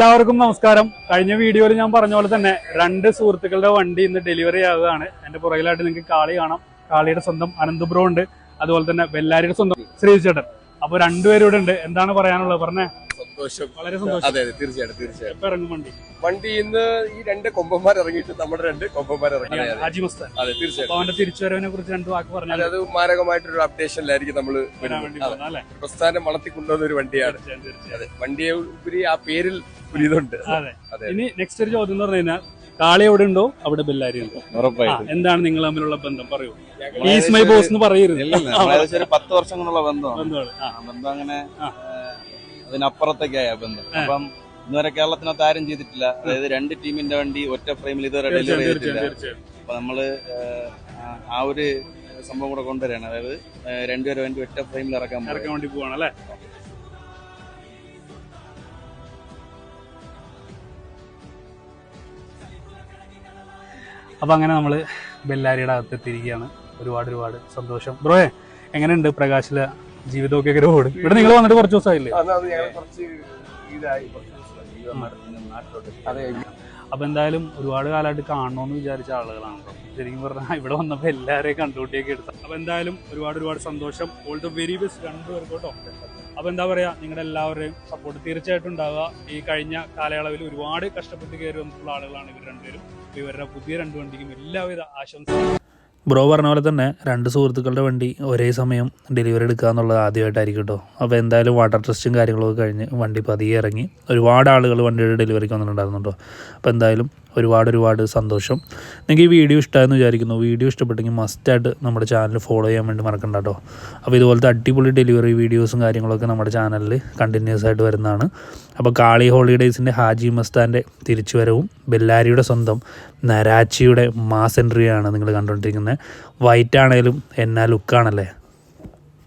എല്ലാവർക്കും നമസ്കാരം. കഴിഞ്ഞ വീഡിയോയിൽ ഞാൻ പറഞ്ഞ പോലെ തന്നെ രണ്ട് സുഹൃത്തുക്കളുടെ വണ്ടി ഇന്ന് ഡെലിവറി ആവുകയാണ്. എന്റെ പുറകിലായിട്ട് നിങ്ങൾക്ക് കാളി കാണാം. കാളിയുടെ സ്വന്തം അനന്ത് ബ്രോ ഉണ്ട്, അതുപോലെ തന്നെ ബെല്ലാരിയുടെ സ്വന്തം ശ്രീചേട്ടൻ. അപ്പൊ രണ്ടുപേരും ഇവിടെ ഉണ്ട്. എന്താണ് പറയാനുള്ളത്? പറഞ്ഞേ. സന്തോഷം, വളരെ സന്തോഷം. അതെ അതെ, തീർച്ചയായിട്ടും. എപ്പോ ഇറങ്ങും വണ്ടി ഇന്ന് ഈ രണ്ട് കൊമ്പന്മാർ ഇറങ്ങിയിട്ട് നമ്മുടെ രണ്ട് കൊമ്പന്മാർ ഇറങ്ങി. ഹാജി മസ്താൻ. അതെ, തീർച്ചയായിട്ടും. അവന്റെ തിരിച്ചുവരവിനെ കുറിച്ച് രണ്ട് വാക്ക് പറഞ്ഞാൽ അത് മാരകമായിട്ടൊരു അപ്ഡേഷനിലായിരിക്കും നമ്മള് പ്രസ്ഥാനം വളർത്തിക്കൊണ്ടുവന്ന ഒരു വണ്ടിയാണ്. അതെ, വണ്ടിയെ ഉപരി ആ പേരിൽ ഒരു ഇതുണ്ട്. അതെ. ഇനി നെക്സ്റ്റ് ഒരു ചോദ്യം എന്ന് പറഞ്ഞു കഴിഞ്ഞാൽ, കാളി എവിടെ ഉണ്ടോ അവിടെ ബെല്ലാരി ഉണ്ടോ? എന്താണ് നിങ്ങൾ തമ്മിലുള്ള ബന്ധം? പറയൂ. ഈസ് മൈ ബോസ് എന്ന് പറയരുത്. 10 വർഷങ്ങളുള്ള ബന്ധമാണ്. ബന്ധം അങ്ങനെ അതിനപ്പുറത്തേക്കായ ബന്ധം. അപ്പം ഇന്നുവരെ കേരളത്തിനകത്ത് ആരും ചെയ്തിട്ടില്ല. അതായത് രണ്ട് ടീമിന്റെ വണ്ടി ഒറ്റ ഫ്രെയിമിൽ ഇതുവരെ ഡെലിവറി ചെയ്തിട്ടില്ല. അപ്പൊ നമ്മള് ആ ഒരു സംഭവം കൂടെ കൊണ്ടുവരാണ്. അതായത് രണ്ടുപേരും വണ്ടി ഒറ്റ ഫ്രെയിമിൽ ഇറക്കാൻ വേണ്ടി പോവാണ് അല്ലേ? അപ്പൊ അങ്ങനെ നമ്മള് ബെല്ലാരിയുടെ അകത്ത് എത്തിയിരിക്കുകയാണ്. ഒരുപാട് സന്തോഷം. ബ്രോയെ, എങ്ങനെയുണ്ട് പ്രകാശിലെ ജീവിതമൊക്കെ? ഇവിടെ നിങ്ങൾ വന്നിട്ട് കുറച്ച് ദിവസമായില്ലേ? അപ്പൊ എന്തായാലും ഒരുപാട് കാലമായിട്ട് കാണണമെന്ന് വിചാരിച്ച ആളുകളാണ്. ശരിക്കും പറഞ്ഞാൽ ഇവിടെ വന്നപ്പോ എല്ലാവരെയും കണ്ടുകൂട്ടിയൊക്കെ എടുത്തു. അപ്പൊ എന്തായാലും ഒരുപാട് സന്തോഷം. ഓൾ ദ വെരി ബെസ്റ്റ് രണ്ടുപേർക്കും കേട്ടോ. അപ്പൊ എന്താ പറയാ, നിങ്ങളുടെ എല്ലാവരുടെയും സപ്പോർട്ട് തീർച്ചയായിട്ടും ഉണ്ടാവുക. ഈ കഴിഞ്ഞ കാലയളവിൽ ഒരുപാട് കഷ്ടപ്പെട്ട് കയറി വന്നിട്ടുള്ള ആളുകളാണ് ഇവർ രണ്ടുപേരും. ഇവരുടെ പുതിയ രണ്ട് വണ്ടിക്കും എല്ലാവിധ ആശംസകളും. ബ്രോ പറഞ്ഞ പോലെ തന്നെ രണ്ട് സുഹൃത്തുക്കളുടെ വണ്ടി ഒരേ സമയം ഡെലിവറി എടുക്കുക എന്നുള്ളത് ആദ്യമായിട്ടായിരിക്കും കേട്ടോ. അപ്പോൾ എന്തായാലും വാട്ടർ ടെസ്റ്റും കാര്യങ്ങളൊക്കെ കഴിഞ്ഞ് വണ്ടി പതിയെ ഇറങ്ങി. ഒരുപാട് ആളുകൾ വണ്ടിയുടെ ഡെലിവറിക്ക് വന്നിട്ടുണ്ടായിരുന്നു കേട്ടോ. അപ്പോൾ എന്തായാലും ഒരുപാട് സന്തോഷം. നിങ്ങൾക്ക് ഈ വീഡിയോ ഇഷ്ടമായെന്ന് വിചാരിക്കുന്നു. വീഡിയോ ഇഷ്ടപ്പെട്ടെങ്കിൽ മസ്റ്റായിട്ട് നമ്മുടെ ചാനൽ ഫോളോ ചെയ്യാൻ വേണ്ടി മറക്കണ്ട കേട്ടോ. അപ്പോൾ ഇതുപോലത്തെ അടിപൊളി ഡെലിവറി വീഡിയോസും കാര്യങ്ങളൊക്കെ നമ്മുടെ ചാനലിൽ കണ്ടിന്യൂസ് ആയിട്ട് വരുന്നതാണ്. അപ്പോൾ കാളി ഹോളിഡേയ്സിൻ്റെ ഹാജി മസ്താൻ്റെ തിരിച്ചുവരവും ബെല്ലാരിയുടെ സ്വന്തം നരാച്ചിയുടെ മാസ് എൻട്രിയാണ് നിങ്ങൾ കണ്ടുകൊണ്ടിരിക്കുന്നത്. വൈറ്റ് ആണേലും എന്നാ ലുക്കാണല്ലേ.